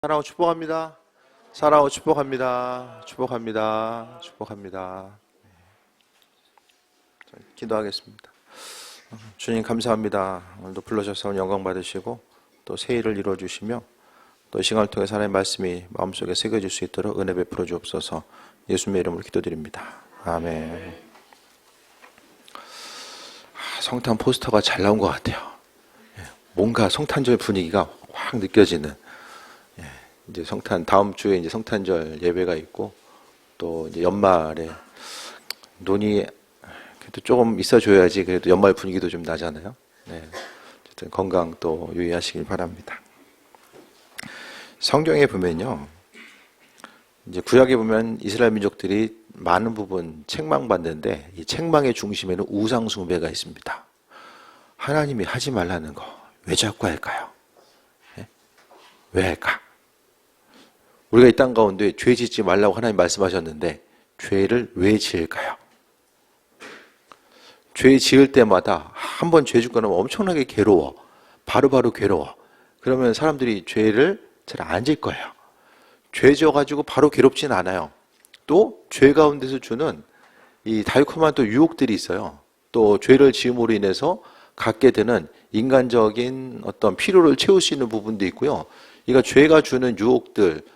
사랑하고 축복합니다. 사랑하고 축복합니다. 축복합니다. 축복합니다. 기도하겠습니다. 주님 감사합니다. 오늘도 불러주셔서 영광 받으시고 또 새 일을 이루어주시며 또 이 시간을 통해 하나님의 말씀이 마음속에 새겨질 수 있도록 은혜 베풀어 주옵소서. 예수님의 이름으로 기도드립니다. 아멘. 성탄 포스터가 잘 나온 것 같아요. 뭔가 성탄절 분위기가 확 느껴지는. 이제 다음 주에 이제 성탄절 예배가 있고 또 이제 연말에 논이 그래도 조금 있어줘야지 그래도 연말 분위기도 좀 나잖아요. 어쨌든 건강 또 유의하시길 바랍니다. 성경에 보면요, 이제 구약에 보면 이스라엘 민족들이 많은 부분 책망받는데 이 책망의 중심에는 우상 숭배가 있습니다. 하나님이 하지 말라는 거 왜 자꾸 할까요? 왜 할까? 우리가 이 땅 가운데 죄 짓지 말라고 하나님 말씀하셨는데 죄를 왜 지을까요? 죄 지을 때마다 한 번 죄 짓고 나면 엄청나게 괴로워. 바로바로 괴로워. 그러면 사람들이 죄를 잘 안 질 거예요. 죄 지어가지고 바로 괴롭진 않아요. 또 죄 가운데서 주는 이 달콤한 또 유혹들이 있어요. 또 죄를 지음으로 인해서 갖게 되는 인간적인 어떤 필요를 채울 수 있는 부분도 있고요. 그러니까 죄가 주는 유혹들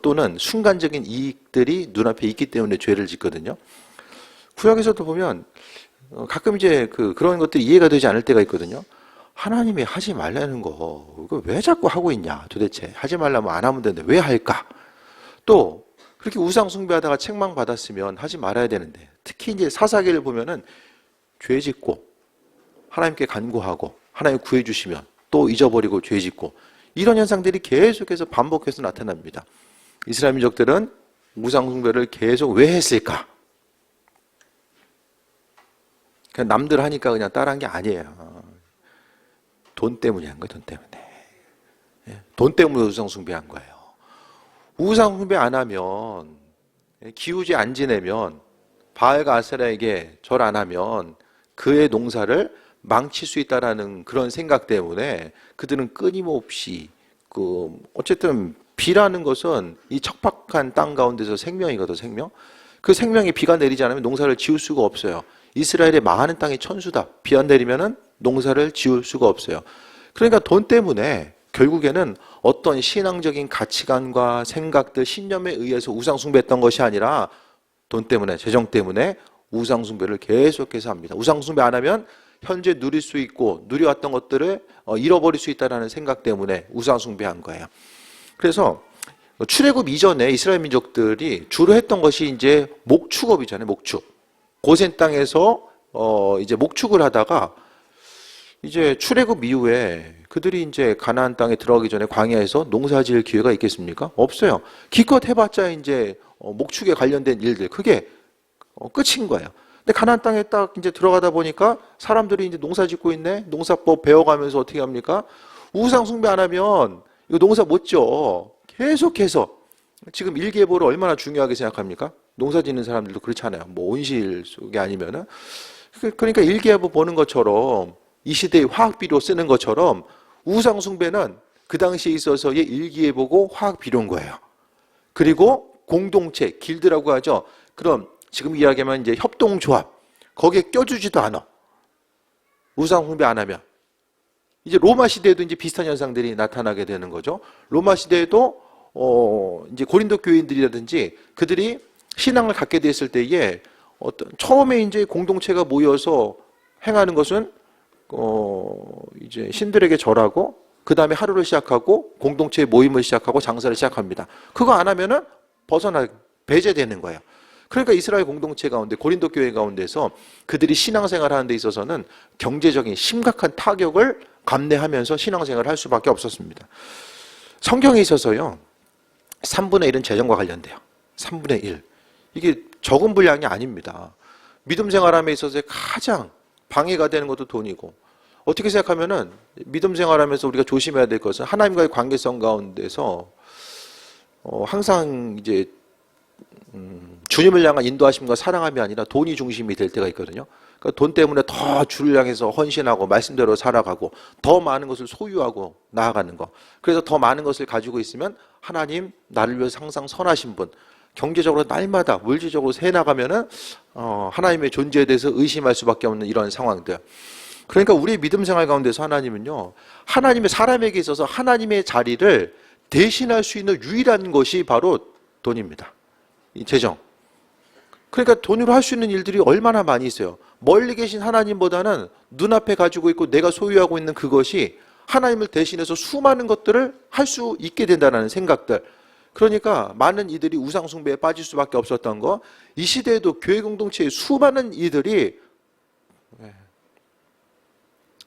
또는 순간적인 이익들이 눈앞에 있기 때문에 죄를 짓거든요. 구약에서도 보면 가끔 이제 그런 것들이 이해가 되지 않을 때가 있거든요. 하나님이 하지 말라는 거 이거 왜 자꾸 하고 있냐 도대체. 하지 말라면 안 하면 되는데 왜 할까? 또 그렇게 우상 숭배하다가 책망 받았으면 하지 말아야 되는데, 특히 이제 사사기를 보면은 죄 짓고 하나님께 간구하고 하나님 구해 주시면 또 잊어버리고 죄 짓고 이런 현상들이 계속해서 반복해서 나타납니다. 이스라엘 민족들은 우상 숭배를 계속 왜 했을까? 그냥 남들 하니까 그냥 따라한 게 아니에요. 돈 때문에 한 거예요. 돈 때문에. 돈 때문에 우상 숭배한 거예요. 우상 숭배 안 하면, 기우제 안 지내면, 바알과 아세라에게 절 안 하면 그의 농사를 망칠 수 있다라는 그런 생각 때문에 그들은 끊임없이 어쨌든 비라는 것은 이 척박한 땅 가운데서 생명이거든. 생명. 그 생명이 비가 내리지 않으면 농사를 지을 수가 없어요. 이스라엘의 많은 땅이 천수다. 비 안 내리면은 농사를 지을 수가 없어요. 그러니까 돈 때문에 결국에는 어떤 신앙적인 가치관과 생각들, 신념에 의해서 우상 숭배했던 것이 아니라 돈 때문에, 재정 때문에 우상 숭배를 계속해서 합니다. 우상 숭배 안 하면 현재 누릴 수 있고 누려왔던 것들을 잃어버릴 수 있다는 생각 때문에 우상 숭배한 거예요. 그래서 출애굽 이전에 이스라엘 민족들이 주로 했던 것이 이제 목축업이잖아요. 목축. 고센 땅에서 이제 목축을 하다가 이제 출애굽 이후에 그들이 이제 가나안 땅에 들어가기 전에 광야에서 농사지을 기회가 있겠습니까? 없어요. 기껏 해봤자 이제 목축에 관련된 일들, 그게 끝인 거예요. 근데 가나안 땅에 딱 이제 들어가다 보니까 사람들이 이제 농사 짓고 있네. 농사법 배워가면서 어떻게 합니까? 우상 숭배 안 하면 이거 농사 못 지어. 계속해서 지금 일기예보를 얼마나 중요하게 생각합니까? 농사 짓는 사람들도 그렇잖아요. 뭐 온실 속이 아니면은. 그러니까 일기예보 보는 것처럼 이 시대의 화학비료 쓰는 것처럼 우상 숭배는 그 당시에 있어서의 일기예보고 화학비료인 거예요. 그리고 공동체, 길드라고 하죠. 그럼 지금 이야기하면 이제 협동조합, 거기에 껴주지도 않아. 우상 숭배 안 하면. 이제 로마 시대에도 이제 비슷한 현상들이 나타나게 되는 거죠. 로마 시대에도 이제 고린도 교인들이라든지 그들이 신앙을 갖게 됐을 때에 처음에 이제 공동체가 모여서 행하는 것은 이제 신들에게 절하고 그 다음에 하루를 시작하고 공동체의 모임을 시작하고 장사를 시작합니다. 그거 안 하면은 배제되는 거예요. 그러니까 이스라엘 공동체 가운데 고린도 교회 가운데서 그들이 신앙생활 하는 데 있어서는 경제적인 심각한 타격을 감내하면서 신앙생활을 할 수밖에 없었습니다. 성경에 있어서요 3분의 1은 재정과 관련돼요. 3분의 1. 이게 적은 분량이 아닙니다. 믿음 생활함에 있어서 가장 방해가 되는 것도 돈이고, 어떻게 생각하면은 믿음 생활하면서 우리가 조심해야 될 것은 하나님과의 관계성 가운데서 항상 이제 주님을 향한 인도하심과 사랑함이 아니라 돈이 중심이 될 때가 있거든요. 그러니까 돈 때문에 더 주를 향해서 헌신하고 말씀대로 살아가고 더 많은 것을 소유하고 나아가는 거. 그래서 더 많은 것을 가지고 있으면 하나님 나를 위해서 항상 선하신 분, 경제적으로 날마다 물질적으로 새 나가면은 하나님의 존재에 대해서 의심할 수밖에 없는 이런 상황들. 그러니까 우리의 믿음 생활 가운데서 하나님은요, 하나님의 사람에게 있어서 하나님의 자리를 대신할 수 있는 유일한 것이 바로 돈입니다. 이 재정. 그러니까 돈으로 할 수 있는 일들이 얼마나 많이 있어요. 멀리 계신 하나님보다는 눈앞에 가지고 있고 내가 소유하고 있는 그것이 하나님을 대신해서 수많은 것들을 할 수 있게 된다는 생각들. 그러니까 많은 이들이 우상 숭배에 빠질 수밖에 없었던 거. 이 시대에도 교회 공동체의 수많은 이들이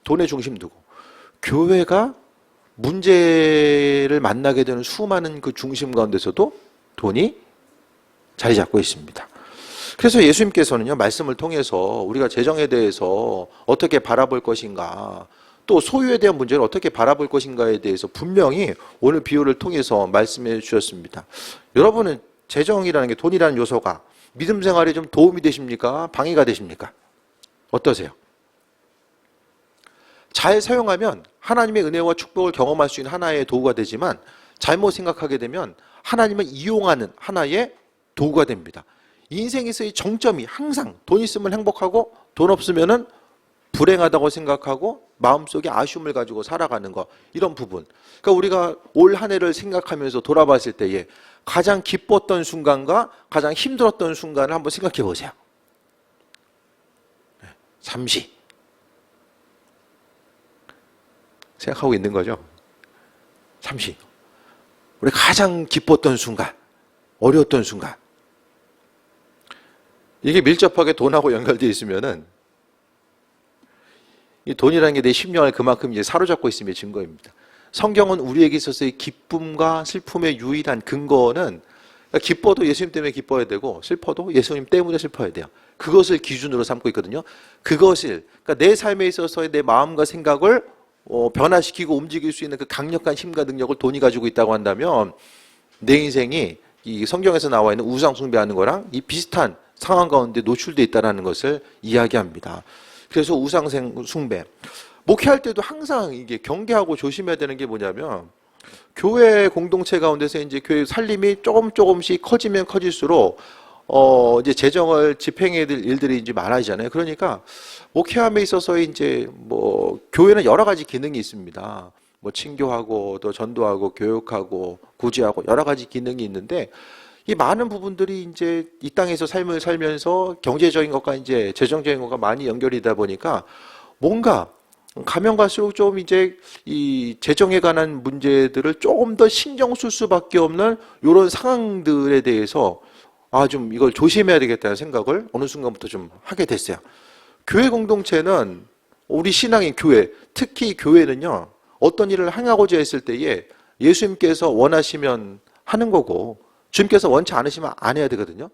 돈의 중심 두고 교회가 문제를 만나게 되는 수많은 그 중심 가운데서도 돈이 자리 잡고 있습니다. 그래서 예수님께서는요, 말씀을 통해서 우리가 재정에 대해서 어떻게 바라볼 것인가, 또 소유에 대한 문제를 어떻게 바라볼 것인가에 대해서 분명히 오늘 비유를 통해서 말씀해 주셨습니다. 여러분은 재정이라는 게, 돈이라는 요소가 믿음 생활에 좀 도움이 되십니까? 방해가 되십니까? 어떠세요? 잘 사용하면 하나님의 은혜와 축복을 경험할 수 있는 하나의 도구가 되지만, 잘못 생각하게 되면 하나님을 이용하는 하나의 도구가 됩니다. 인생에서의 정점이 항상 돈 있으면 행복하고 돈 없으면은 불행하다고 생각하고 마음속에 아쉬움을 가지고 살아가는 거, 이런 부분. 그러니까 우리가 올 한 해를 생각하면서 돌아봤을 때에 가장 기뻤던 순간과 가장 힘들었던 순간을 한번 생각해 보세요. 잠시 생각하고 있는 거죠. 잠시. 우리 가장 기뻤던 순간, 어려웠던 순간. 이게 밀접하게 돈하고 연결되어 있으면은 이 돈이라는 게 내 심령을 그만큼 이제 사로잡고 있음의 증거입니다. 성경은 우리에게 있어서의 기쁨과 슬픔의 유일한 근거는, 그러니까 기뻐도 예수님 때문에 기뻐야 되고 슬퍼도 예수님 때문에 슬퍼야 돼요. 그것을 기준으로 삼고 있거든요. 그것을, 그러니까 내 삶에 있어서의 내 마음과 생각을 변화시키고 움직일 수 있는 그 강력한 힘과 능력을 돈이 가지고 있다고 한다면 내 인생이 이 성경에서 나와 있는 우상 숭배하는 거랑 이 비슷한 상황 가운데 노출되어 있다는 것을 이야기합니다. 그래서 우상 숭배, 목회할 때도 항상 이게 경계하고 조심해야 되는 게 뭐냐면, 교회 공동체 가운데서 이제 교회 살림이 조금씩 커지면 커질수록 이제 재정을 집행해야 될 일들이 이제 많아지잖아요. 그러니까 목회함에 있어서 이제 뭐 교회는 여러 가지 기능이 있습니다. 뭐 친교하고 또 전도하고 교육하고 구제하고 여러 가지 기능이 있는데, 이 많은 부분들이 이제 이 땅에서 삶을 살면서 경제적인 것과 이제 재정적인 것과 많이 연결이다 보니까 뭔가 가면 갈수록 좀 이제 이 재정에 관한 문제들을 조금 더 신경 쓸 수밖에 없는 이런 상황들에 대해서 좀 이걸 조심해야 되겠다는 생각을 어느 순간부터 좀 하게 됐어요. 교회 공동체는, 우리 신앙인 교회, 특히 교회는요, 어떤 일을 행하고자 했을 때에 예수님께서 원하시면 하는 거고 주님께서 원치 않으시면 안 해야 되거든요.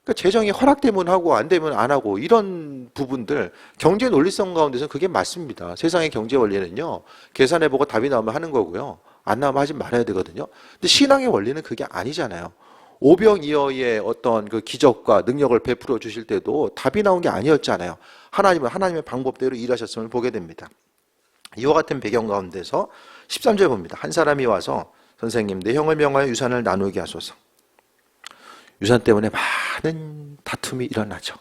그러니까 재정이 허락되면 하고 안 되면 안 하고, 이런 부분들, 경제 논리성 가운데서는 그게 맞습니다. 세상의 경제 원리는요, 계산해보고 답이 나오면 하는 거고요, 안 나오면 하지 말아야 되거든요. 근데 신앙의 원리는 그게 아니잖아요. 오병이어의 어떤 그 기적과 능력을 베풀어 주실 때도 답이 나온 게 아니었잖아요. 하나님은 하나님의 방법대로 일하셨음을 보게 됩니다. 이와 같은 배경 가운데서 13절 봅니다. 한 사람이 와서, 선생님, 내 형을 명하여 유산을 나누게 하소서. 유산 때문에 많은 다툼이 일어나죠.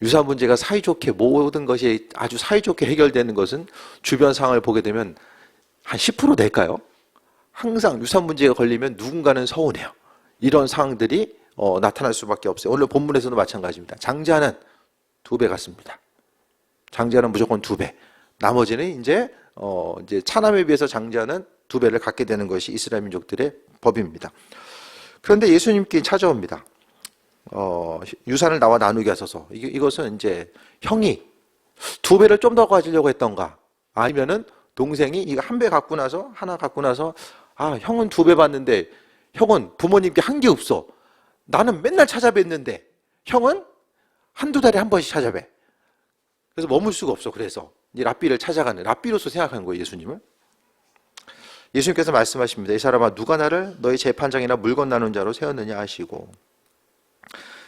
유산 문제가 사이좋게, 모든 것이 아주 사이좋게 해결되는 것은 주변 상황을 보게 되면 한 10% 될까요? 항상 유산 문제가 걸리면 누군가는 서운해요. 이런 상황들이 나타날 수밖에 없어요. 오늘 본문에서도 마찬가지입니다. 장자는 2배 갖습니다. 장자는 무조건 2배. 나머지는 이제 차남에 비해서 장자는 2배를 갖게 되는 것이 이스라엘 민족들의 법입니다. 그런데 예수님께 찾아옵니다. 유산을 나와 나누게 하소서. 이것은 이제 형이 2배를 좀 더 가지려고 했던가, 아니면은 동생이 이거 1배 갖고 나서, 하나 갖고 나서, 형은 2배 받는데 형은 부모님께 한 게 없어. 나는 맨날 찾아뵀는데 형은 한두 달에 한 번씩 찾아뵈. 그래서 머물 수가 없어. 그래서 이 랍비를 찾아가는, 랍비로서 생각하는 거예요, 예수님을. 예수님께서 말씀하십니다. 이 사람아, 누가 나를 너희 재판장이나 물건 나눈 자로 세웠느냐 하시고.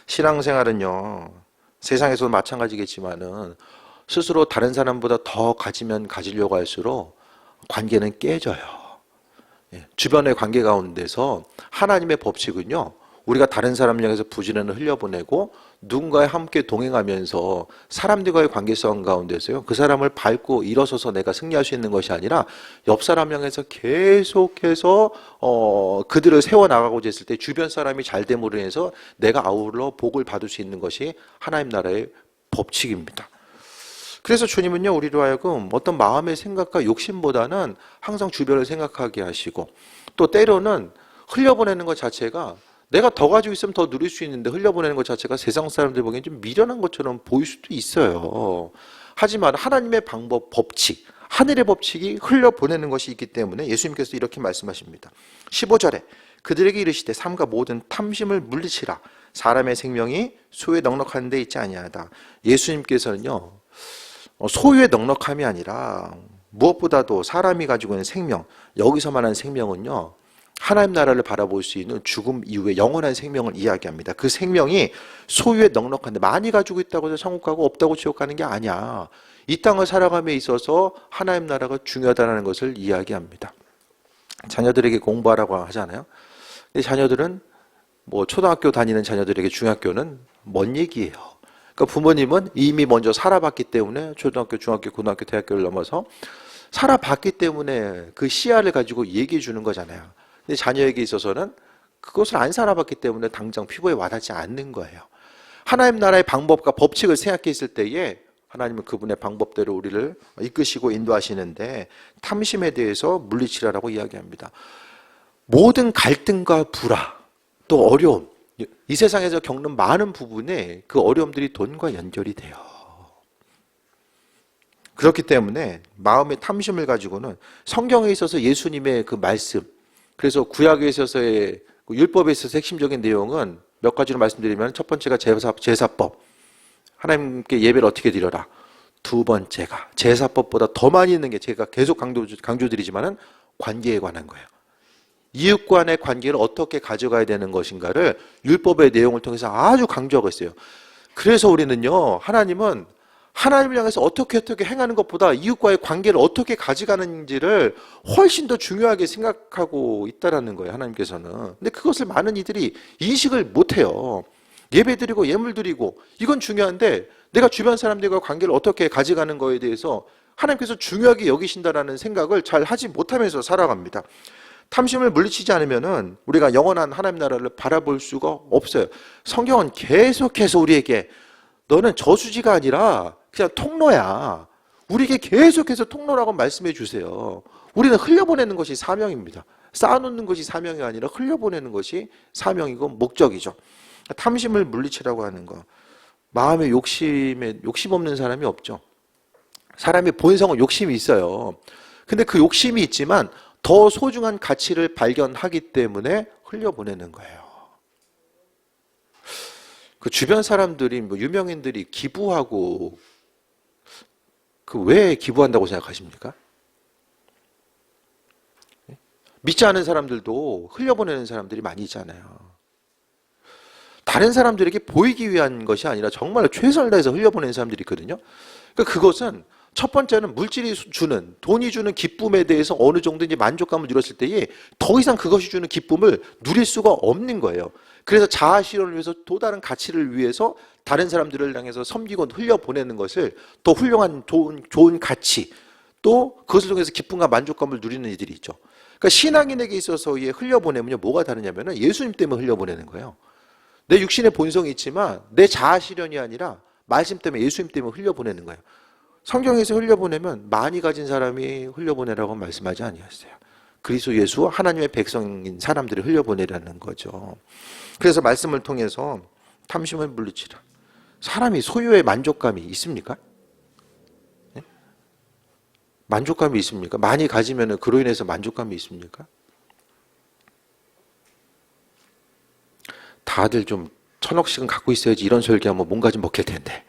신앙생활은요, 세상에서도 마찬가지겠지만은 스스로 다른 사람보다 더 가지면 가지려고 할수록 관계는 깨져요. 예, 주변의 관계 가운데서 하나님의 법칙은요, 우리가 다른 사람 향해서 부지런을 흘려보내고 누군가와 함께 동행하면서 사람들과의 관계성 가운데서요, 그 사람을 밟고 일어서서 내가 승리할 수 있는 것이 아니라 옆 사람 향해서 계속해서 그들을 세워나가고자 했을 때 주변 사람이 잘 됨으로 인해서 내가 아울러 복을 받을 수 있는 것이 하나님 나라의 법칙입니다. 그래서 주님은요, 우리로 하여금 어떤 마음의 생각과 욕심보다는 항상 주변을 생각하게 하시고, 또 때로는 흘려보내는 것 자체가 내가 더 가지고 있으면 더 누릴 수 있는데 흘려보내는 것 자체가 세상 사람들 보기엔 좀 미련한 것처럼 보일 수도 있어요. 하지만 하나님의 방법, 법칙, 하늘의 법칙이 흘려보내는 것이 있기 때문에 예수님께서 이렇게 말씀하십니다. 15절에 그들에게 이르시되 삼가 모든 탐심을 물리치라. 사람의 생명이 소에 넉넉한 데 있지 아니하다. 예수님께서는요, 소유의 넉넉함이 아니라 무엇보다도 사람이 가지고 있는 생명, 여기서 말하는 생명은요, 하나님 나라를 바라볼 수 있는 죽음 이후의 영원한 생명을 이야기합니다. 그 생명이 소유의 넉넉한데, 많이 가지고 있다고 해서 천국 가고 없다고 지옥 가는 게 아니야. 이 땅을 살아감에 있어서 하나님 나라가 중요하다는 것을 이야기합니다. 자녀들에게 공부하라고 하잖아요. 근데 자녀들은 뭐 초등학교 다니는 자녀들에게 중학교는 먼 얘기예요. 그러니까 부모님은 이미 먼저 살아봤기 때문에 초등학교, 중학교, 고등학교, 대학교를 넘어서 살아봤기 때문에 그 시야를 가지고 얘기해 주는 거잖아요. 근데 자녀에게 있어서는 그것을 안 살아봤기 때문에 당장 피부에 와닿지 않는 거예요. 하나님 나라의 방법과 법칙을 생각했을 때에 하나님은 그분의 방법대로 우리를 이끄시고 인도하시는데, 탐심에 대해서 물리치라라고 이야기합니다. 모든 갈등과 불화, 또 어려움, 이 세상에서 겪는 많은 부분에 그 어려움들이 돈과 연결이 돼요. 그렇기 때문에 마음의 탐심을 가지고는 성경에 있어서 예수님의 그 말씀, 그래서 구약에 있어서의 율법에 있어서 핵심적인 내용은 몇 가지로 말씀드리면, 첫 번째가 제사법, 하나님께 예배를 어떻게 드려라. 두 번째가 제사법보다 더 많이 있는 게 제가 계속 강조드리지만은 관계에 관한 거예요. 이웃 간의 관계를 어떻게 가져가야 되는 것인가를 율법의 내용을 통해서 아주 강조하고 있어요. 그래서 우리는요, 하나님은 하나님을 향해서 어떻게 행하는 것보다 이웃과의 관계를 어떻게 가져가는지를 훨씬 더 중요하게 생각하고 있다라는 거예요, 하나님께서는. 근데 그것을 많은 이들이 인식을 못해요. 예배 드리고 예물 드리고 이건 중요한데, 내가 주변 사람들과 관계를 어떻게 가져가는 거에 대해서 하나님께서 중요하게 여기신다라는 생각을 잘 하지 못하면서 살아갑니다. 탐심을 물리치지 않으면은 우리가 영원한 하나님 나라를 바라볼 수가 없어요. 성경은 계속해서 우리에게 너는 저수지가 아니라 그냥 통로야. 우리에게 계속해서 통로라고 말씀해 주세요. 우리는 흘려보내는 것이 사명입니다. 쌓아놓는 것이 사명이 아니라 흘려보내는 것이 사명이고 목적이죠. 탐심을 물리치라고 하는 거. 마음에 욕심 없는 사람이 없죠. 사람의 본성은 욕심이 있어요. 근데 그 욕심이 있지만 더 소중한 가치를 발견하기 때문에 흘려보내는 거예요. 그 주변 사람들이, 뭐 유명인들이 기부하고, 그 왜 기부한다고 생각하십니까? 믿지 않은 사람들도 흘려보내는 사람들이 많이 있잖아요. 다른 사람들에게 보이기 위한 것이 아니라 정말 최선을 다해서 흘려보내는 사람들이 있거든요. 그러니까 그것은 첫 번째는 물질이 주는, 돈이 주는 기쁨에 대해서 어느 정도 이제 만족감을 누렸을 때에 더 이상 그것이 주는 기쁨을 누릴 수가 없는 거예요. 그래서 자아 실현을 위해서 또 다른 가치를 위해서 다른 사람들을 향해서 섬기고 흘려보내는 것을 더 훌륭한 좋은 가치, 또 그것을 통해서 기쁨과 만족감을 누리는 이들이 있죠. 그러니까 신앙인에게 있어서의 흘려보내면요, 뭐가 다르냐면은 예수님 때문에 흘려보내는 거예요. 내 육신의 본성이 있지만 내 자아 실현이 아니라 말씀 때문에, 예수님 때문에 흘려보내는 거예요. 성경에서 흘려보내면 많이 가진 사람이 흘려보내라고 말씀하지 아니하셨어요. 그리스도 예수, 하나님의 백성인 사람들을 흘려보내라는 거죠. 그래서 말씀을 통해서 탐심을 물리치라. 사람이 소유의 만족감이 있습니까? 네? 만족감이 있습니까? 많이 가지면 그로 인해서 만족감이 있습니까? 다들 좀 1,000억씩은 갖고 있어야지 이런 설계하면 뭔가 좀 먹힐 텐데,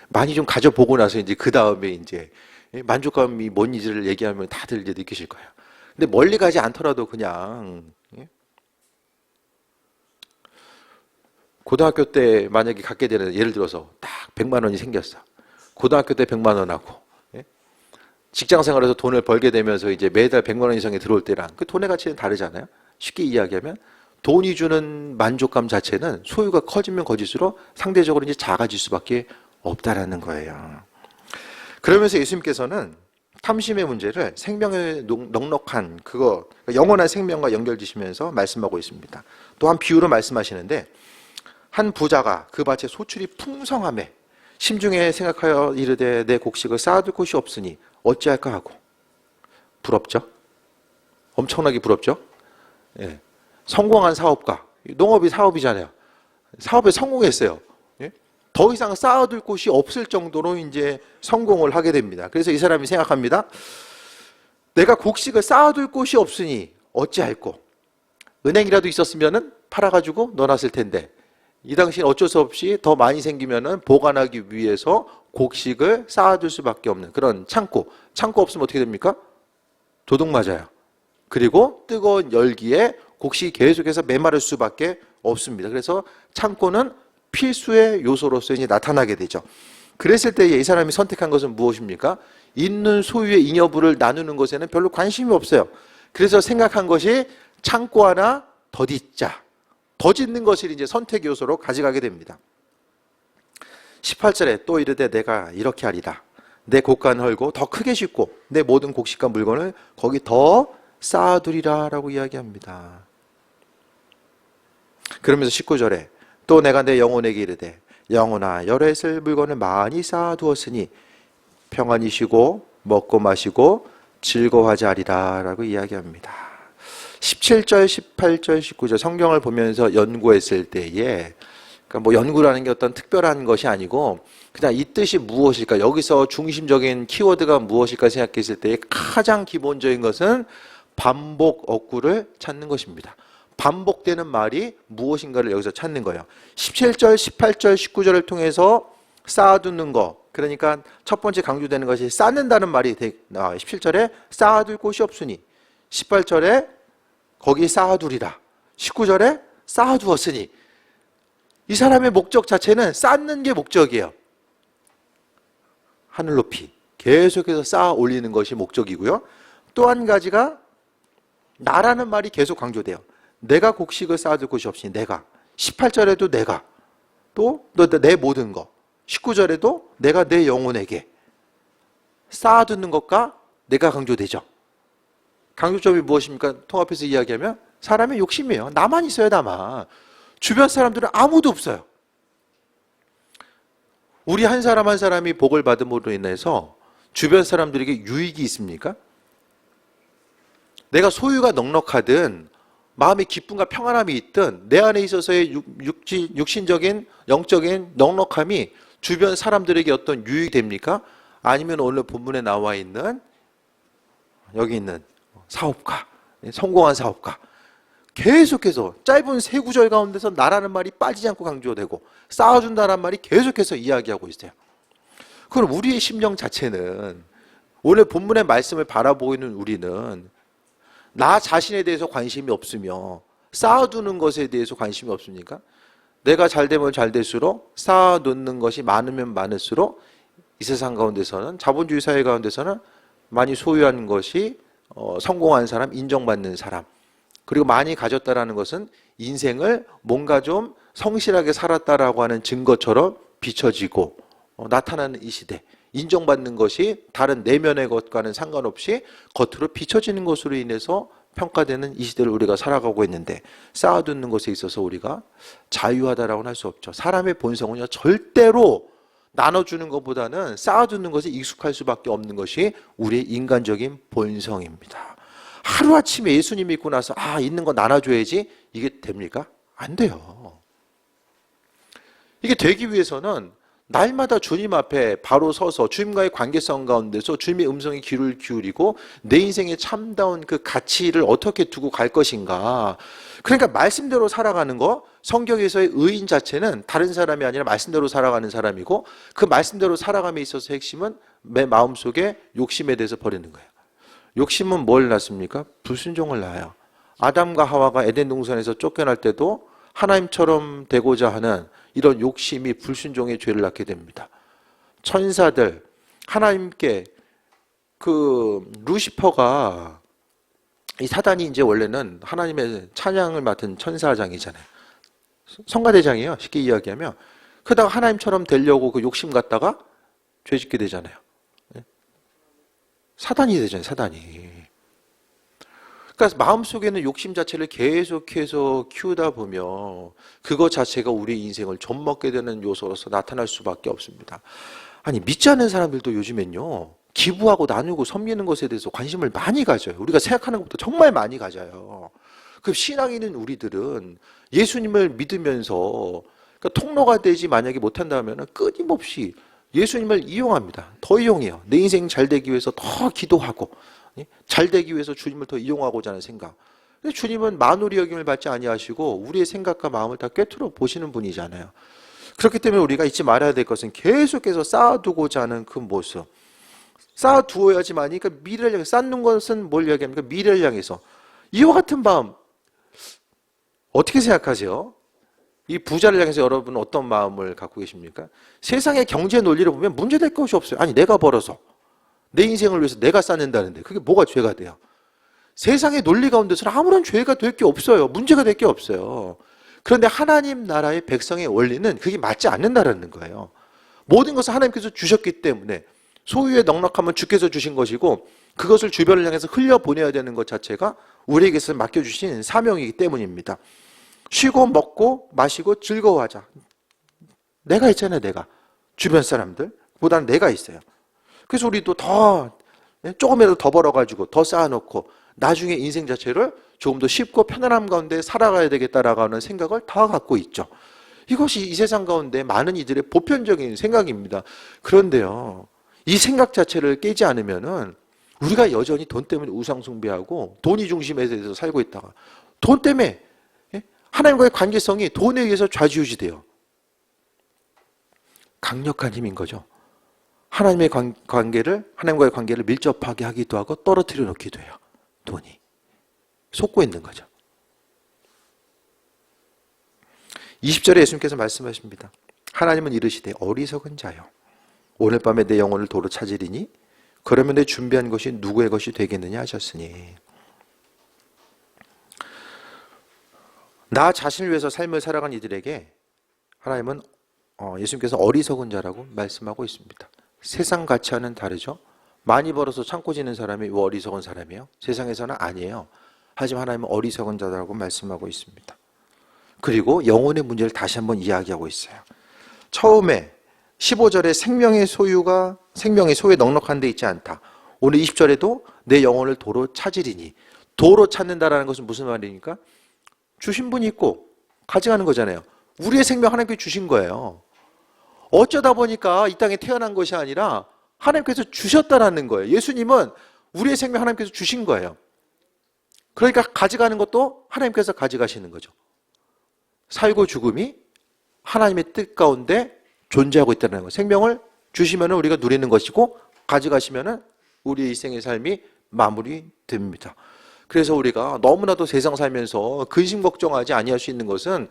많이 좀 가져보고 나서 이제 그 다음에 이제 만족감이 뭔지를 얘기하면 다들 이제 느끼실 거예요. 근데 멀리 가지 않더라도 그냥 고등학교 때 만약에 갖게 되는, 예를 들어서 딱 100만 원이 생겼어. 고등학교 때 100만 원하고, 예? 직장 생활에서 돈을 벌게 되면서 이제 매달 100만 원 이상이 들어올 때랑 그 돈의 가치는 다르잖아요. 쉽게 이야기하면 돈이 주는 만족감 자체는 소유가 커지면 커질수록 상대적으로 이제 작아질 수밖에 없다라는 거예요. 그러면서 예수님께서는 탐심의 문제를 생명의 넉넉한 그거, 영원한 생명과 연결지시면서 말씀하고 있습니다. 또한 비유로 말씀하시는데, 한 부자가 그 밭에 소출이 풍성함에 심중에 생각하여 이르되 내 곡식을 쌓아둘 곳이 없으니 어찌할까 하고. 부럽죠? 엄청나게 부럽죠? 예. 성공한 사업가, 농업이 사업이잖아요. 사업에 성공했어요. 예? 더 이상 쌓아둘 곳이 없을 정도로 이제 성공을 하게 됩니다. 그래서 이 사람이 생각합니다. 내가 곡식을 쌓아둘 곳이 없으니 어찌할꼬. 은행이라도 있었으면은 팔아가지고 넣어놨을 텐데, 이 당시엔 어쩔 수 없이 더 많이 생기면은 보관하기 위해서 곡식을 쌓아둘 수밖에 없는 그런 창고. 창고 없으면 어떻게 됩니까? 도둑 맞아요. 그리고 뜨거운 열기에 곡식이 계속해서 메마를 수밖에 없습니다. 그래서 창고는 필수의 요소로서 이제 나타나게 되죠. 그랬을 때 이 사람이 선택한 것은 무엇입니까? 있는 소유의 잉여분을 나누는 것에는 별로 관심이 없어요. 그래서 생각한 것이 창고 하나 더 짓자. 더 짓는 것을 이제 선택 요소로 가져가게 됩니다. 18절에 또 이르되 내가 이렇게 하리라. 내 곡간 헐고 더 크게 짓고 내 모든 곡식과 물건을 거기 더 쌓아두리라 라고 이야기합니다. 그러면서 19절에 또 내가 내 영혼에게 이르되 영혼아 여러 해 쓸 물건을 많이 쌓아두었으니 평안히 쉬고 먹고 마시고 즐거워하지 않으리라 라고 이야기합니다. 17절, 18절, 19절 성경을 보면서 연구했을 때에, 그러니까 뭐 연구라는 게 어떤 특별한 것이 아니고 그냥 이 뜻이 무엇일까, 여기서 중심적인 키워드가 무엇일까 생각했을 때 가장 기본적인 것은 반복 어구를 찾는 것입니다. 반복되는 말이 무엇인가를 여기서 찾는 거예요. 17절, 18절, 19절을 통해서 쌓아두는 거, 그러니까 첫 번째 강조되는 것이 쌓는다는 말이 나와요. 17절에 쌓아둘 곳이 없으니, 18절에 거기 쌓아두리라, 19절에 쌓아두었으니. 이 사람의 목적 자체는 쌓는 게 목적이에요. 하늘 높이 계속해서 쌓아 올리는 것이 목적이고요. 또 한 가지가 나라는 말이 계속 강조돼요. 내가 곡식을 쌓아둘 곳이 없으니 내가. 18절에도 내가. 또 내 모든 것. 19절에도 내가 내 영혼에게. 쌓아두는 것과 내가 강조되죠. 강조점이 무엇입니까? 통합해서 이야기하면 사람의 욕심이에요. 나만 있어요, 나만. 주변 사람들은 아무도 없어요. 우리 한 사람 한 사람이 복을 받음으로 인해서 주변 사람들에게 유익이 있습니까? 내가 소유가 넉넉하든 마음의 기쁨과 평안함이 있든 내 안에 있어서의 육신적인 영적인 넉넉함이 주변 사람들에게 어떤 유익이 됩니까? 아니면 오늘 본문에 나와 있는 여기 있는 사업가, 성공한 사업가, 계속해서 짧은 세 구절 가운데서 나라는 말이 빠지지 않고 강조되고 쌓아준다는 말이 계속해서 이야기하고 있어요. 그럼 우리의 심령 자체는 오늘 본문의 말씀을 바라보고 있는 우리는 나 자신에 대해서 관심이 없으며 쌓아두는 것에 대해서 관심이 없습니까? 내가 잘 되면 잘 될수록 쌓아놓는 것이 많으면 많을수록 이 세상 가운데서는, 자본주의 사회 가운데서는 많이 소유한 것이 성공한 사람, 인정받는 사람, 그리고 많이 가졌다라는 것은 인생을 뭔가 좀 성실하게 살았다라고 하는 증거처럼 비춰지고 나타나는 이 시대, 인정받는 것이 다른 내면의 것과는 상관없이 겉으로 비춰지는 것으로 인해서 평가되는 이 시대를 우리가 살아가고 있는데, 쌓아두는 것에 있어서 우리가 자유하다라고는 할 수 없죠. 사람의 본성은요, 절대로 나눠주는 것보다는 쌓아두는 것에 익숙할 수밖에 없는 것이 우리의 인간적인 본성입니다. 하루아침에 예수님 믿고 나서 있는 거 나눠줘야지, 이게 됩니까? 안 돼요. 이게 되기 위해서는 날마다 주님 앞에 바로 서서 주님과의 관계성 가운데서 주님의 음성에 귀를 기울이고 내 인생의 참다운 그 가치를 어떻게 두고 갈 것인가. 그러니까 말씀대로 살아가는 거, 성경에서의 의인 자체는 다른 사람이 아니라 말씀대로 살아가는 사람이고, 그 말씀대로 살아감에 있어서 핵심은 내 마음속에 욕심에 대해서 버리는 거예요. 욕심은 뭘 낳습니까? 불순종을 낳아요. 아담과 하와가 에덴 동산에서 쫓겨날 때도 하나님처럼 되고자 하는 이런 욕심이 불순종의 죄를 낳게 됩니다. 천사들, 하나님께 루시퍼가, 이 사단이 이제 원래는 하나님의 찬양을 맡은 천사장이잖아요. 성가대장이에요. 쉽게 이야기하면. 그러다가 하나님처럼 되려고 그 욕심 갖다가 죄 짓게 되잖아요. 사단이 되잖아요. 사단이. 그러니까 마음속에는 욕심 자체를 계속해서 키우다 보면 그거 자체가 우리 인생을 좀먹게 되는 요소로서 나타날 수밖에 없습니다. 아니, 믿지 않는 사람들도 요즘엔요, 기부하고 나누고 섬기는 것에 대해서 관심을 많이 가져요. 우리가 생각하는 것보다 정말 많이 가져요. 그 신앙이 있는 우리들은 예수님을 믿으면서, 그러니까 통로가 되지 만약에 못한다면 끊임없이 예수님을 이용합니다. 더 이용해요. 내 인생 잘 되기 위해서 더 기도하고, 잘 되기 위해서 주님을 더 이용하고자 하는 생각. 근데 주님은 만우리 여김을 받지 아니하시고 우리의 생각과 마음을 다 꿰뚫어 보시는 분이잖아요. 그렇기 때문에 우리가 잊지 말아야 될 것은 계속해서 쌓아두고자 하는 그 모습. 쌓아두어야지만, 그러니까 미래를 향해, 쌓는 것은 뭘 이야기합니까? 미래를 향해서. 이와 같은 마음, 어떻게 생각하세요? 이 부자를 향해서 여러분은 어떤 마음을 갖고 계십니까? 세상의 경제 논리를 보면 문제될 것이 없어요. 아니, 내가 벌어서 내 인생을 위해서 내가 쌓는다는데 그게 뭐가 죄가 돼요? 세상의 논리 가운데서는 아무런 죄가 될 게 없어요. 문제가 될 게 없어요. 그런데 하나님 나라의 백성의 원리는 그게 맞지 않는다라는 거예요. 모든 것을 하나님께서 주셨기 때문에 소유의 넉넉함은 주께서 주신 것이고 그것을 주변을 향해서 흘려보내야 되는 것 자체가 우리에게서 맡겨주신 사명이기 때문입니다. 쉬고 먹고 마시고 즐거워하자. 내가 있잖아요. 내가. 주변 사람들보다는 내가 있어요. 그래서 우리도 조금이라도 더 벌어가지고 더 쌓아놓고 나중에 인생 자체를 조금 더 쉽고 편안함 가운데 살아가야 되겠다라고 하는 생각을 다 갖고 있죠. 이것이 이 세상 가운데 많은 이들의 보편적인 생각입니다. 그런데요, 이 생각 자체를 깨지 않으면은 우리가 여전히 돈 때문에 우상 숭배하고 돈이 중심에 대해서 살고 있다가 돈 때문에 하나님과의 관계성이 돈에 의해서 좌지우지 돼요. 강력한 힘인 거죠. 하나님과의 관계를 밀접하게 하기도 하고 떨어뜨려 놓기도 해요. 돈이. 속고 있는 거죠. 20절에 예수님께서 말씀하십니다. 하나님은 이르시되 어리석은 자여 오늘 밤에 내 영혼을 도로 찾으리니 그러면 내 준비한 것이 누구의 것이 되겠느냐 하셨으니, 나 자신을 위해서 삶을 살아간 이들에게 하나님은 예수님께서 어리석은 자라고 말씀하고 있습니다. 세상 가치와는 다르죠. 많이 벌어서 창고 지는 사람이 왜 어리석은 사람이에요? 세상에서는 아니에요. 하지만 하나님은 어리석은 자라고 말씀하고 있습니다. 그리고 영혼의 문제를 다시 한번 이야기하고 있어요. 처음에 15절에 생명의 소유에 넉넉한 데 있지 않다. 오늘 20절에도 내 영혼을 도로 찾으리니, 도로 찾는다라는 것은 무슨 말입니까? 주신 분이 있고 가져가는 거잖아요. 우리의 생명 하나님께 주신 거예요. 어쩌다 보니까 이 땅에 태어난 것이 아니라 하나님께서 주셨다라는 거예요. 예수님은 우리의 생명 하나님께서 주신 거예요. 그러니까 가져가는 것도 하나님께서 가져가시는 거죠. 살고 죽음이 하나님의 뜻 가운데 존재하고 있다는 거예요. 생명을 주시면 우리가 누리는 것이고 가져가시면 우리의 일생의 삶이 마무리됩니다. 그래서 우리가 너무나도 세상 살면서 근심 걱정하지 아니할 수 있는 것은,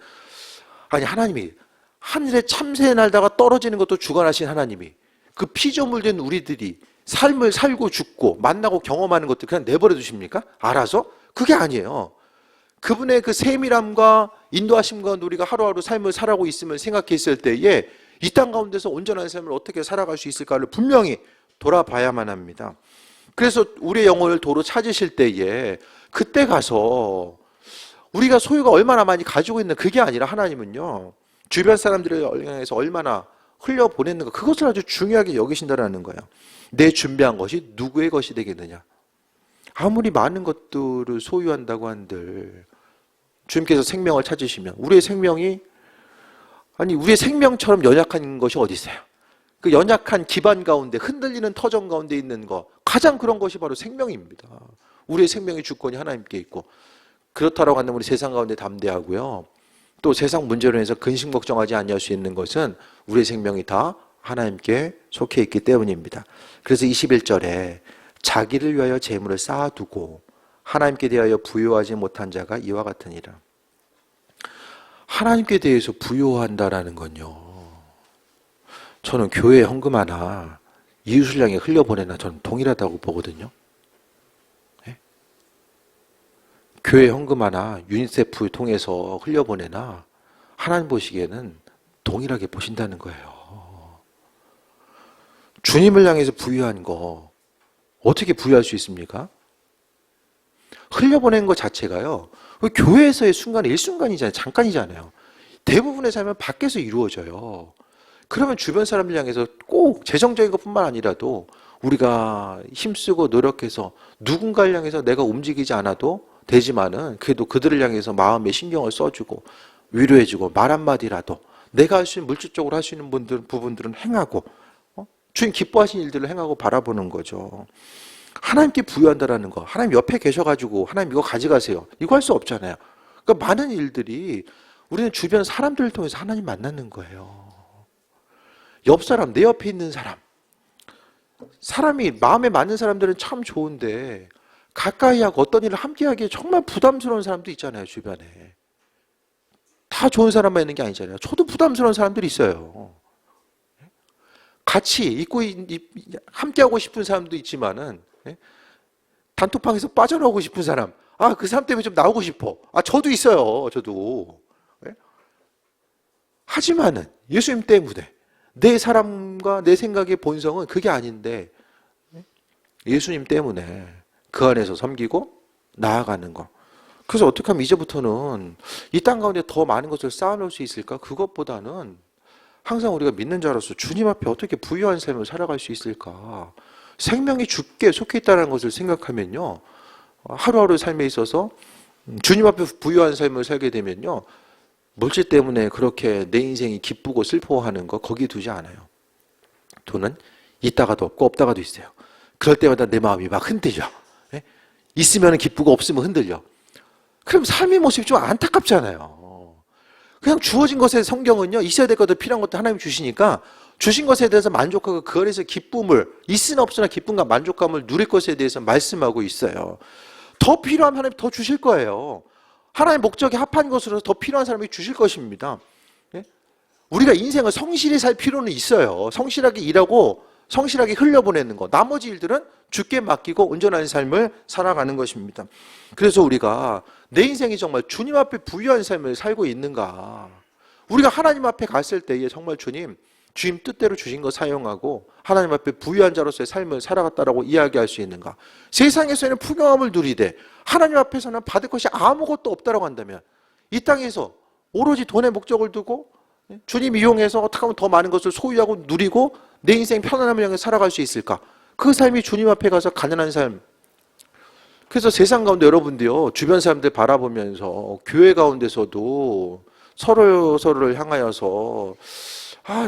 아니, 하나님이 하늘에 참새 날다가 떨어지는 것도 주관하신 하나님이 그 피조물 된 우리들이 삶을 살고 죽고 만나고 경험하는 것들 그냥 내버려 두십니까? 알아서? 그게 아니에요. 그분의 그 세밀함과 인도하심과 우리가 하루하루 삶을 살아가고 있으면 생각했을 때에 이 땅 가운데서 온전한 삶을 어떻게 살아갈 수 있을까를 분명히 돌아봐야만 합니다. 그래서 우리의 영혼을 도로 찾으실 때에 그때 가서 우리가 소유가 얼마나 많이 가지고 있는 그게 아니라 하나님은요, 주변 사람들을 향해서 얼마나 흘려보냈는가, 그것을 아주 중요하게 여기신다라는 거예요. 내 준비한 것이 누구의 것이 되겠느냐. 아무리 많은 것들을 소유한다고 한들 주님께서 생명을 찾으시면 우리의 생명처럼 연약한 것이 어디 있어요? 그 연약한 기반 가운데 흔들리는 터전 가운데 있는 거, 가장 그런 것이 바로 생명입니다. 우리의 생명의 주권이 하나님께 있고, 그렇다라고 한다면 우리 세상 가운데 담대하고요, 또 세상 문제로 인해서 근심 걱정하지 아니할 수 있는 것은 우리의 생명이 다 하나님께 속해 있기 때문입니다. 그래서 21절에 자기를 위하여 재물을 쌓아두고 하나님께 대하여 부요하지 못한 자가 이와 같으니라. 하나님께 대해서 부요한다라는 건요, 저는 교회 헌금 하나 이웃을 향해 흘려보내나 저는 동일하다고 보거든요. 네? 교회 헌금 하나 유니세프 통해서 흘려보내나 하나님 보시기에는 동일하게 보신다는 거예요. 주님을 향해서 부유한 거 어떻게 부유할 수 있습니까? 흘려보낸 것 자체가요, 교회에서의 순간은 일순간이잖아요. 잠깐이잖아요. 대부분의 삶은 밖에서 이루어져요. 그러면 주변 사람들 향해서 꼭 재정적인 것뿐만 아니라도 우리가 힘쓰고 노력해서 누군가를 향해서 내가 움직이지 않아도 되지만은 그래도 그들을 향해서 마음에 신경을 써주고 위로해주고 말 한마디라도 내가 할 수 있는, 물질적으로 할 수 있는 부분들은 행하고, 주님 기뻐하신 일들을 행하고 바라보는 거죠. 하나님께 부유한다라는 거, 하나님 옆에 계셔가지고 하나님 이거 가져가세요, 이거 할 수 없잖아요. 그러니까 많은 일들이 우리는 주변 사람들을 통해서 하나님 만나는 거예요. 옆 사람, 내 옆에 있는 사람, 사람이 마음에 맞는 사람들은 참 좋은데 가까이 하고 어떤 일을 함께 하기에 정말 부담스러운 사람도 있잖아요. 주변에 다 좋은 사람만 있는 게 아니잖아요. 저도 부담스러운 사람들이 있어요. 같이 있고 함께 하고 싶은 사람도 있지만은 단톡방에서 빠져나오고 싶은 사람, 그 사람 때문에 좀 나오고 싶어. 저도 있어요. 저도. 하지만은 예수님 때문에 내 사람과 내 생각의 본성은 그게 아닌데 예수님 때문에 그 안에서 섬기고 나아가는 거. 그래서 어떻게 하면 이제부터는 이 땅 가운데 더 많은 것을 쌓아놓을 수 있을까? 그것보다는 항상 우리가 믿는 자로서 주님 앞에 어떻게 부유한 삶을 살아갈 수 있을까? 생명이 주께 속해 있다는 것을 생각하면요, 하루하루 삶에 있어서 주님 앞에 부유한 삶을 살게 되면요, 물질 때문에 그렇게 내 인생이 기쁘고 슬퍼하는 거 거기 두지 않아요. 돈은 있다가도 없고 없다가도 있어요. 그럴 때마다 내 마음이 막 흔들려. 있으면 기쁘고 없으면 흔들려. 그럼 삶의 모습이 좀 안타깝잖아요. 그냥 주어진 것에 성경은요, 있어야 될 것도 필요한 것도 하나님 주시니까 주신 것에 대해서 만족하고 그 안에서 기쁨을, 있으나 없으나 기쁨과 만족감을 누릴 것에 대해서 말씀하고 있어요. 더 필요하면 하나님 더 주실 거예요. 하나님의 목적에 합한 것으로 더 필요한 사람이 주실 것입니다. 우리가 인생을 성실히 살 필요는 있어요. 성실하게 일하고 성실하게 흘려보내는 거. 나머지 일들은 주께 맡기고 온전한 삶을 살아가는 것입니다. 그래서 우리가 내 인생이 정말 주님 앞에 부유한 삶을 살고 있는가. 우리가 하나님 앞에 갔을 때에 정말 주님 뜻대로 주신 거 사용하고 하나님 앞에 부유한 자로서의 삶을 살아갔다라고 이야기할 수 있는가. 세상에서는 풍요함을 누리되 하나님 앞에서는 받을 것이 아무것도 없다라고 한다면 이 땅에서 오로지 돈의 목적을 두고 주님 이용해서 어떻게 하면 더 많은 것을 소유하고 누리고 내 인생 편안함을 향해 살아갈 수 있을까? 그 삶이 주님 앞에 가서 가난한 삶. 그래서 세상 가운데 여러분들요, 주변 사람들 바라보면서 교회 가운데서도 서로를 향하여서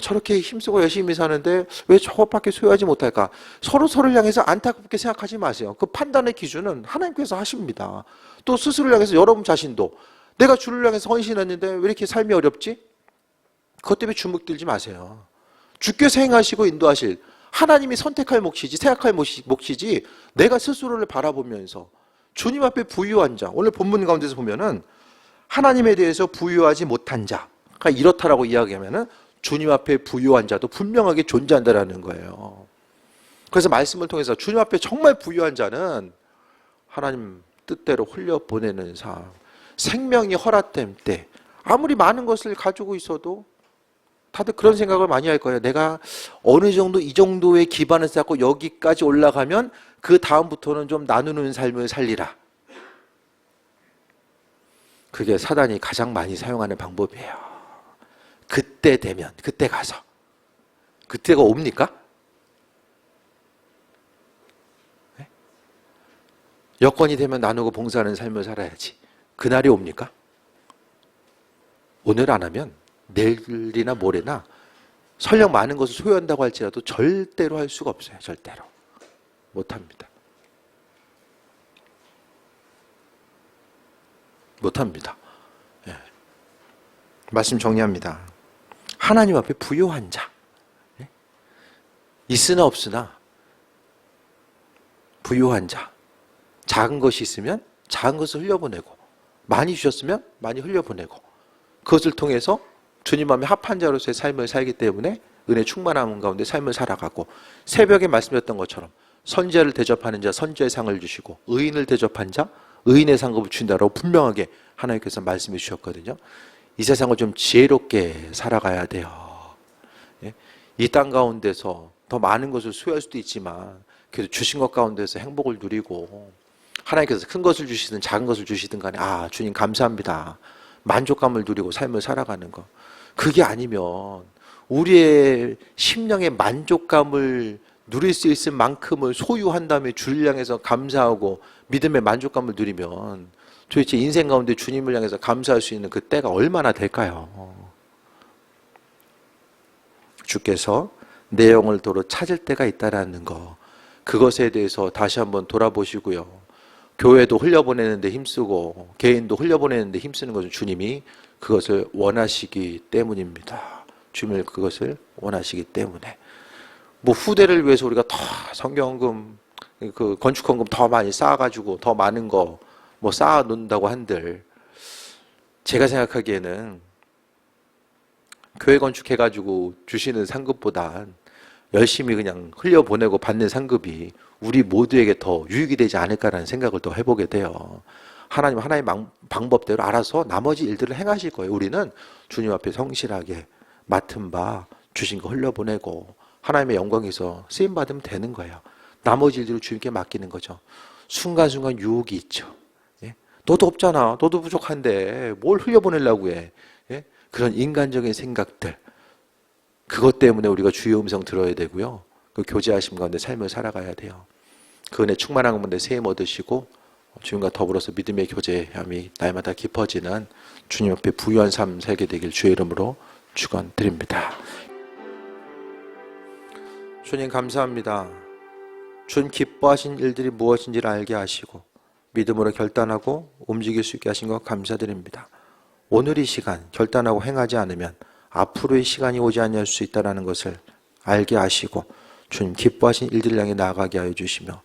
저렇게 힘쓰고 열심히 사는데 왜 저것밖에 소유하지 못할까? 서로를 향해서 안타깝게 생각하지 마세요. 그 판단의 기준은 하나님께서 하십니다. 또 스스로를 향해서 여러분 자신도 내가 주를 향해서 헌신했는데 왜 이렇게 삶이 어렵지? 그것 때문에 주눅들지 마세요. 주께서 행하시고 인도하실 하나님이 선택할 몫이지 생각할 몫이지 내가 스스로를 바라보면서 주님 앞에 부유한 자, 오늘 본문 가운데서 보면은 하나님에 대해서 부유하지 못한 자가 이렇다라고 이야기하면은 주님 앞에 부유한 자도 분명하게 존재한다라는 거예요. 그래서 말씀을 통해서 주님 앞에 정말 부유한 자는 하나님 뜻대로 흘려보내는 삶, 생명이 허락될 때 아무리 많은 것을 가지고 있어도 다들 그런 생각을 많이 할 거예요. 내가 어느 정도 이 정도의 기반을 쌓고 여기까지 올라가면 그 다음부터는 좀 나누는 삶을 살리라. 그게 사단이 가장 많이 사용하는 방법이에요. 그때 되면, 그때 가서. 그때가 옵니까? 네? 여건이 되면 나누고 봉사하는 삶을 살아야지. 그날이 옵니까? 오늘 안 하면 내일이나 모레나 설령 많은 것을 소유한다고 할지라도 절대로 할 수가 없어요. 절대로. 못합니다. 못합니다. 예. 말씀 정리합니다. 하나님 앞에 부요한 자. 예? 있으나 없으나 부요한 자. 작은 것이 있으면 작은 것을 흘려보내고 많이 주셨으면 많이 흘려보내고 그것을 통해서 주님 마음에 합한 자로서의 삶을 살기 때문에 은혜 충만함 가운데 삶을 살아가고, 새벽에 말씀드렸던 것처럼 선지자를 대접하는 자 선지자의 상을 주시고 의인을 대접한 자 의인의 상급을 주신다라고 분명하게 하나님께서 말씀해 주셨거든요. 이 세상을 좀 지혜롭게 살아가야 돼요. 이 땅 가운데서 더 많은 것을 소유할 수도 있지만 그래도 주신 것 가운데서 행복을 누리고, 하나님께서 큰 것을 주시든 작은 것을 주시든 간에 주님 감사합니다, 만족감을 누리고 삶을 살아가는 것. 그게 아니면 우리의 심령의 만족감을 누릴 수 있을 만큼을 소유한 다음에 주를 향해서 감사하고 믿음의 만족감을 누리면 도대체 인생 가운데 주님을 향해서 감사할 수 있는 그 때가 얼마나 될까요? 주께서 내 영을 도로 찾을 때가 있다라는 거, 그것에 대해서 다시 한번 돌아보시고요. 교회도 흘려보내는데 힘쓰고 개인도 흘려보내는데 힘쓰는 것은 주님이 그것을 원하시기 때문입니다. 주님을 그것을 원하시기 때문에. 뭐 후대를 위해서 우리가 더 성경금, 그 건축헌금 더 많이 쌓아가지고 더 많은 거 뭐 쌓아 놓는다고 한들, 제가 생각하기에는 교회 건축해가지고 주시는 상급보다 열심히 그냥 흘려보내고 받는 상급이 우리 모두에게 더 유익이 되지 않을까라는 생각을 더 해보게 돼요. 하나님 하나님의 방법대로 알아서 나머지 일들을 행하실 거예요. 우리는 주님 앞에 성실하게 맡은 바 주신 거 흘려보내고 하나님의 영광에서 쓰임받으면 되는 거예요. 나머지 일들을 주님께 맡기는 거죠. 순간순간 유혹이 있죠. 너도 없잖아, 너도 부족한데 뭘 흘려보내려고 해. 그런 인간적인 생각들, 그것 때문에 우리가 주의 음성 들어야 되고요. 그 교제하심 가운데 삶을 살아가야 돼요. 그 은혜 충만한 가운데 세임 얻으시고 주님과 더불어서 믿음의 교제함이 날마다 깊어지는 주님 앞에 부유한 삶 살게 되길 주의 이름으로 축원드립니다. 주님 감사합니다. 주님 기뻐하신 일들이 무엇인지를 알게 하시고 믿음으로 결단하고 움직일 수 있게 하신 것 감사드립니다. 오늘 이 시간 결단하고 행하지 않으면 앞으로의 시간이 오지 않을 수 있다는 것을 알게 하시고 주님 기뻐하신 일들을 향해 나아가게 하여 주시며,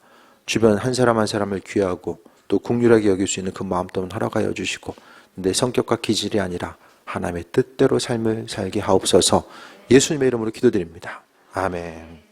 주변 한 사람 한 사람을 귀하고 또 긍휼하게 여길 수 있는 그 마음 또한 허락하여 주시고, 내 성격과 기질이 아니라 하나님의 뜻대로 삶을 살게 하옵소서. 예수님의 이름으로 기도드립니다. 아멘.